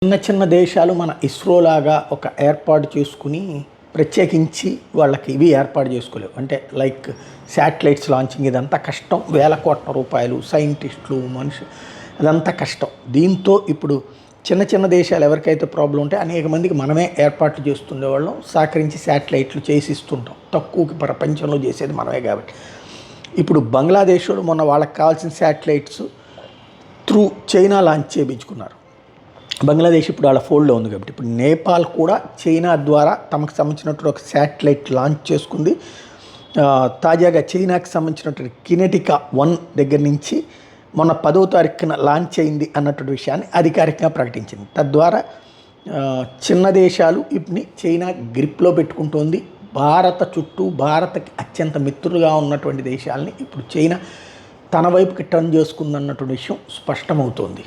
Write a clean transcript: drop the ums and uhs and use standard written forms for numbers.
చిన్న చిన్న దేశాలు మన ఇస్రోలాగా ఒక ఏర్పాటు చేసుకుని ప్రత్యేకించి వాళ్ళకి ఇవి ఏర్పాటు చేసుకోలేవు. అంటే లైక్ శాటిలైట్స్ లాంచింగ్ ఇదంతా కష్టం, వేల కోట్ల రూపాయలు, సైంటిస్టులు, మనుషులు, అదంతా కష్టం. దీంతో ఇప్పుడు చిన్న చిన్న దేశాలు ఎవరికైతే ప్రాబ్లం ఉంటే అనేక మందికి మనమే ఏర్పాట్లు చేస్తుండేవాళ్ళం, సహకరించి శాటిలైట్లు చేసిస్తుంటాం. తక్కువకి ప్రపంచంలో చేసేది మనమే కాబట్టి. ఇప్పుడు బంగ్లాదేశ్లో మొన్న వాళ్ళకి కావాల్సిన శాటిలైట్స్ త్రూ చైనా లాంచ్ చేయించుకున్నారు. బంగ్లాదేశ్ ఇప్పుడు వాళ్ళ ఫోల్డ్లో ఉంది కాబట్టి ఇప్పుడు నేపాల్ కూడా చైనా ద్వారా తమకు సంబంధించినటువంటి ఒక శాటిలైట్ లాంచ్ చేసుకుంది. తాజాగా చైనాకి సంబంధించినటువంటి కినెటికా 1 దగ్గర నుంచి మొన్న 10వ తారీఖున లాంచ్ అయింది అన్నటువంటి విషయాన్ని అధికారికంగా ప్రకటించింది. తద్వారా చిన్న దేశాలు ఇప్పుడు చైనా గ్రిప్లో పెట్టుకుంటోంది. భారత చుట్టూ భారత్కి అత్యంత మిత్రులుగా ఉన్నటువంటి దేశాలని ఇప్పుడు చైనా తన వైపుకి టర్న్ చేసుకుందన్నటువంటి విషయం స్పష్టమవుతోంది.